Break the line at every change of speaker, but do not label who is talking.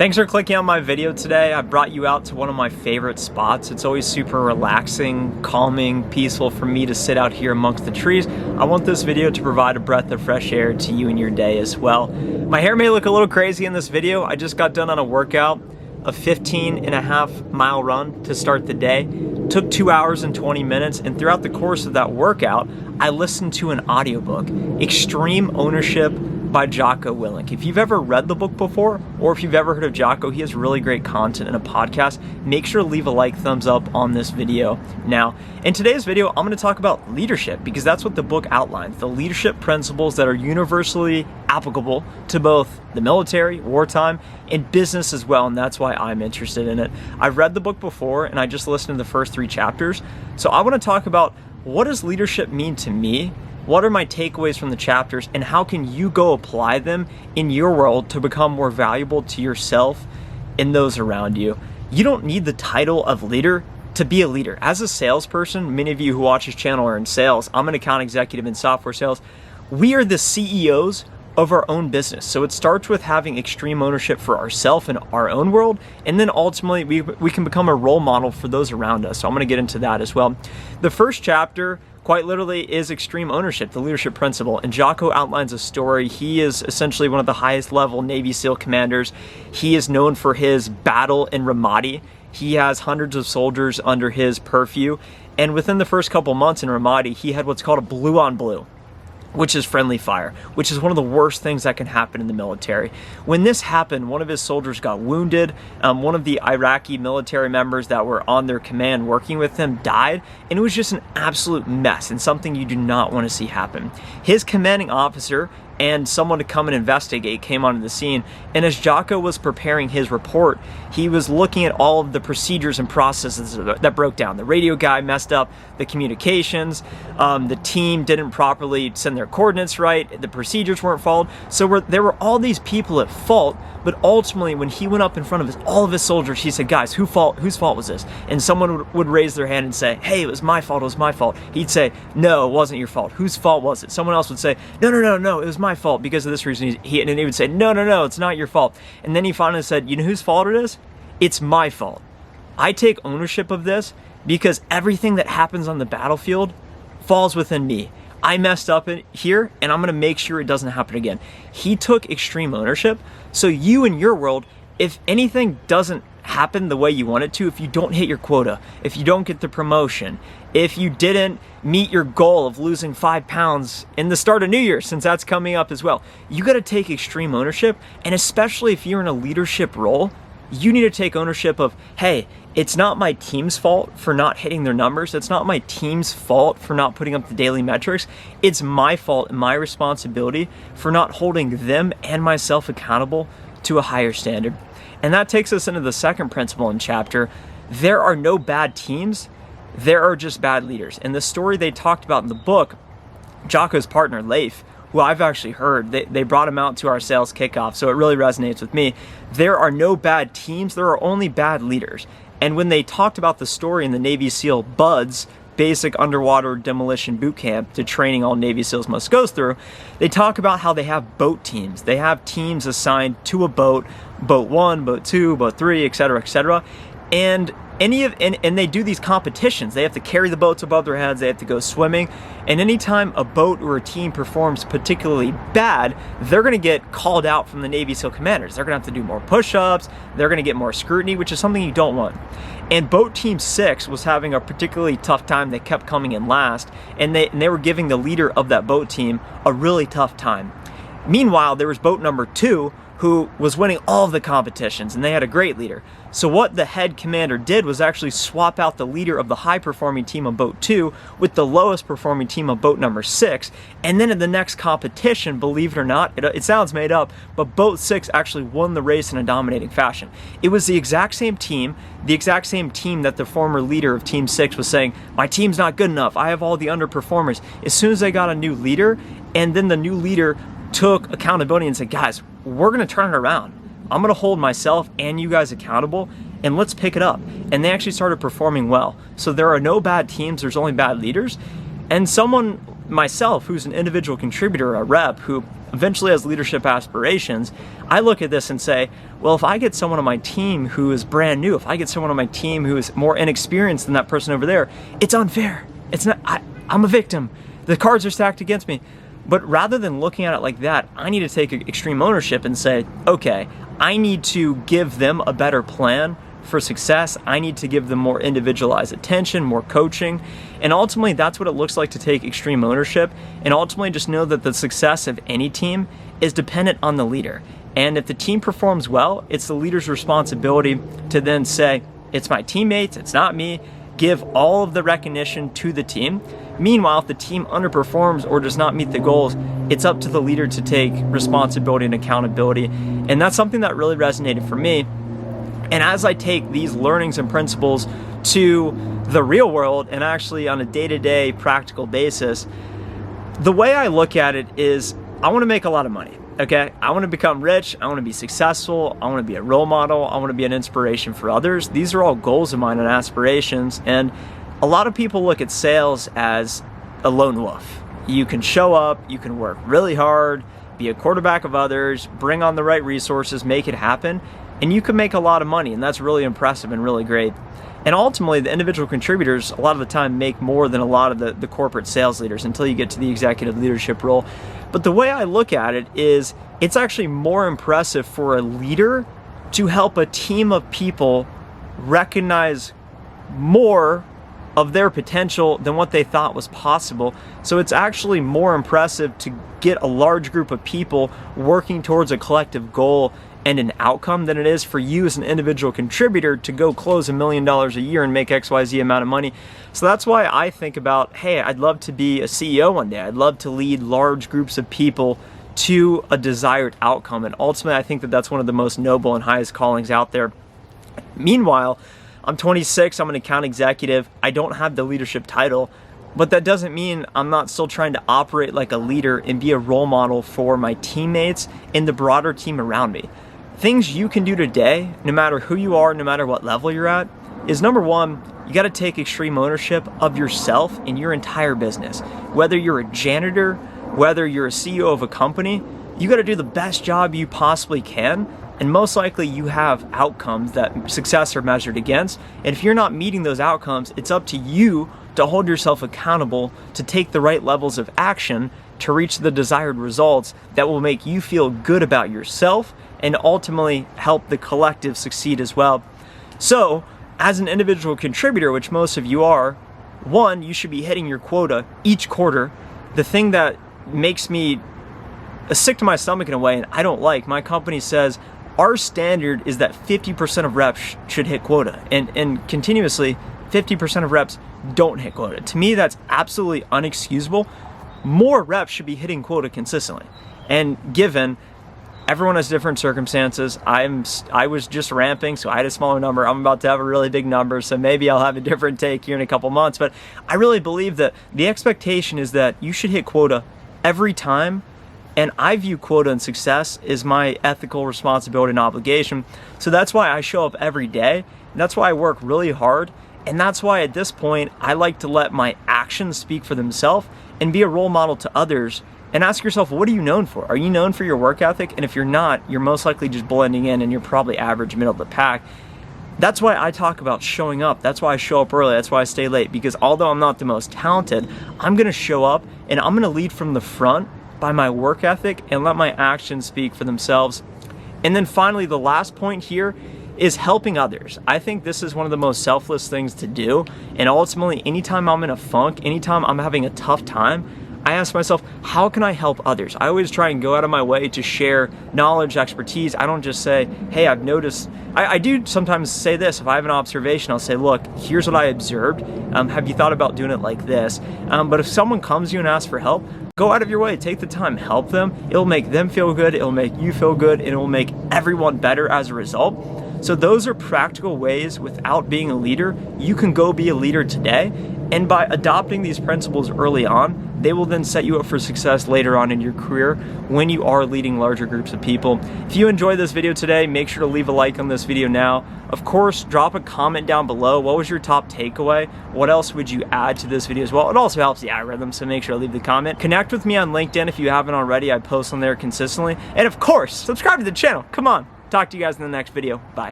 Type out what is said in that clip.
Thanks for clicking on my video today. I brought you out to one of my favorite spots. It's always super relaxing, calming, peaceful for me to sit out here amongst the trees. I want this video to provide a breath of fresh air to you and your day as well. My hair may look a little crazy in this video. I just got done on a workout, a 15.5-mile run to start the day. Took 2 hours and 20 minutes, and throughout the course of that workout, I listened to an audiobook, Extreme Ownership by Jocko Willink. If you've ever read the book before, or if you've ever heard of Jocko, he has really great content in a podcast. Make sure to leave a like, thumbs up on this video now. In today's video, I'm going to talk about leadership because that's what the book outlines, the leadership principles that are universally applicable to both the military, wartime, and business as well, and that's why I'm interested in it. I've read the book before, and I just listened to the first 3 chapters, so I want to talk about what does leadership mean to me. What are my takeaways from the chapters, and how can you go apply them in your world to become more valuable to yourself and those around you? You don't need the title of leader to be a leader. As a salesperson, many of you who watch this channel are in sales. I'm an account executive in software sales. We are the CEOs of our own business. So it starts with having extreme ownership for ourselves and our own world, and then ultimately we can become a role model for those around us. So I'm going to get into that as well. The first chapter quite literally is extreme ownership, the leadership principle, and Jocko outlines a story. He is essentially one of the highest level Navy SEAL commanders. He is known for his battle in Ramadi. He has hundreds of soldiers under his purview, and within the first couple months in Ramadi, he had what's called a blue on blue, which is friendly fire, which is one of the worst things that can happen in the military. When this happened, one of his soldiers got wounded. One of the Iraqi military members that were on their command working with him died, and it was just an absolute mess and something you do not want to see happen. His commanding officer and someone to come and investigate came onto the scene, and as Jocko was preparing his report, he was looking at all of the procedures and processes that broke down. The radio guy messed up the communications, the team didn't properly send their coordinates right, the procedures weren't followed, so there were all these people at fault. But ultimately, when he went up in front of all of his soldiers, he said, guys, whose fault was this? And someone would raise their hand and say, hey, it was my fault. He'd say, no, it wasn't your fault. Whose fault was it? Someone else would say, no, it was my fault because of this reason. And he would say, no, it's not your fault. And then he finally said, you know whose fault it is? It's my fault. I take ownership of this because everything that happens on the battlefield falls within me. I messed up in here, and I'm going to make sure it doesn't happen again. He took extreme ownership. So you in your world, if anything doesn't happen the way you want it to, if you don't hit your quota, if you don't get the promotion, if you didn't meet your goal of losing 5 pounds in the start of New Year, since that's coming up as well, you got to take extreme ownership. And especially if you're in a leadership role, you need to take ownership of, hey, it's not my team's fault for not hitting their numbers. It's not my team's fault for not putting up the daily metrics. It's my fault and my responsibility for not holding them and myself accountable to a higher standard. And that takes us into the second principle in chapter. There are no bad teams. There are just bad leaders. And the story they talked about in the book, Jocko's partner, Leif, who I've actually heard, they brought him out to our sales kickoff, so it really resonates with me. There are no bad teams, there are only bad leaders. And when they talked about the story in the Navy SEAL BUDS, Basic Underwater Demolition Boot Camp, to training all Navy SEALs must go through, they talk about how they have boat teams. They have teams assigned to a boat, boat 1, boat 2, boat 3, etc., and they do these competitions. They have to carry the boats above their heads, they have to go swimming, and anytime a boat or a team performs particularly bad, they're going to get called out from the Navy SEAL commanders. They're going to have to do more push-ups, they're going to get more scrutiny, which is something you don't want. And boat team 6 was having a particularly tough time. They kept coming in last, and they were giving the leader of that boat team a really tough time. Meanwhile, there was boat number 2 who was winning all of the competitions, and they had a great leader. So what the head commander did was actually swap out the leader of the high-performing team on boat 2 with the lowest-performing team on boat number 6, and then in the next competition, believe it or not, it sounds made up, but boat 6 actually won the race in a dominating fashion. It was the exact same team that the former leader of Team 6 was saying, my team's not good enough, I have all the underperformers. As soon as they got a new leader, and then the new leader took accountability and said, guys, we're going to turn it around. I'm going to hold myself and you guys accountable, and let's pick it up. And they actually started performing well. So there are no bad teams, there's only bad leaders. And someone, myself, who's an individual contributor, a rep, who eventually has leadership aspirations, I look at this and say, well, if I get someone on my team who is brand new, if I get someone on my team who is more inexperienced than that person over there, it's unfair. It's not, I'm a victim. The cards are stacked against me. But rather than looking at it like that, I need to take extreme ownership and say, okay, I need to give them a better plan for success. I need to give them more individualized attention, more coaching. And ultimately, that's what it looks like to take extreme ownership. And ultimately, just know that the success of any team is dependent on the leader. And if the team performs well, it's the leader's responsibility to then say, it's my teammates, it's not me. Give all of the recognition to the team. Meanwhile, if the team underperforms or does not meet the goals, it's up to the leader to take responsibility and accountability. And that's something that really resonated for me. And as I take these learnings and principles to the real world and actually on a day-to-day practical basis, the way I look at it is I want to make a lot of money, okay? I want to become rich. I want to be successful. I want to be a role model. I want to be an inspiration for others. These are all goals of mine and aspirations. And a lot of people look at sales as a lone wolf. You can show up, you can work really hard, be a quarterback of others, bring on the right resources, make it happen, and you can make a lot of money, and that's really impressive and really great. And ultimately, the individual contributors, a lot of the time, make more than a lot of the corporate sales leaders until you get to the executive leadership role. But the way I look at it is it's actually more impressive for a leader to help a team of people recognize more of their potential than what they thought was possible. So it's actually more impressive to get a large group of people working towards a collective goal and an outcome than it is for you as an individual contributor to go close $1 million a year and make XYZ amount of money. So that's why I think about, hey, I'd love to be a CEO one day. I'd love to lead large groups of people to a desired outcome. And ultimately, I think that that's one of the most noble and highest callings out there. Meanwhile, I'm 26, I'm an account executive. I don't have the leadership title, but that doesn't mean I'm not still trying to operate like a leader and be a role model for my teammates and the broader team around me. Things you can do today, no matter who you are, no matter what level you're at, is number one, you got to take extreme ownership of yourself and your entire business. Whether you're a janitor, whether you're a CEO of a company, you got to do the best job you possibly can. And most likely you have outcomes that success are measured against. And if you're not meeting those outcomes, it's up to you to hold yourself accountable to take the right levels of action to reach the desired results that will make you feel good about yourself and ultimately help the collective succeed as well. So, as an individual contributor, which most of you are, one, you should be hitting your quota each quarter. The thing that makes me sick to my stomach in a way, and I don't like, my company says, our standard is that 50% of reps should hit quota, and continuously 50% of reps don't hit quota. To me, that's absolutely unexcusable. More reps should be hitting quota consistently. And given everyone has different circumstances, I was just ramping, so I had a smaller number. I'm about to have a really big number, so maybe I'll have a different take here in a couple months. But I really believe that the expectation is that you should hit quota every time. And I view quota and success as my ethical responsibility and obligation. So that's why I show up every day. And that's why I work really hard. And that's why at this point, I like to let my actions speak for themselves and be a role model to others. And ask yourself, what are you known for? Are you known for your work ethic? And if you're not, you're most likely just blending in and you're probably average, middle of the pack. That's why I talk about showing up. That's why I show up early. That's why I stay late. Because although I'm not the most talented, I'm going to show up and I'm going to lead from the front by my work ethic and let my actions speak for themselves. And then finally, the last point here is helping others. I think this is one of the most selfless things to do. And ultimately, anytime I'm in a funk, anytime I'm having a tough time, I ask myself, how can I help others? I always try and go out of my way to share knowledge, expertise. I don't just say, hey, I've noticed. I do sometimes say this. If I have an observation, I'll say, look, here's what I observed. Have you thought about doing it like this? But if someone comes to you and asks for help, go out of your way, take the time, help them. It'll make them feel good. It'll make you feel good. And it will make everyone better as a result. So those are practical ways without being a leader. You can go be a leader today. And by adopting these principles early on, they will then set you up for success later on in your career when you are leading larger groups of people. If you enjoyed this video today, make sure to leave a like on this video now. Of course, drop a comment down below. What was your top takeaway? What else would you add to this video as well? It also helps the algorithm, so make sure to leave the comment. Connect with me on LinkedIn if you haven't already. I post on there consistently. And of course, subscribe to the channel. Come on. Talk to you guys in the next video. Bye.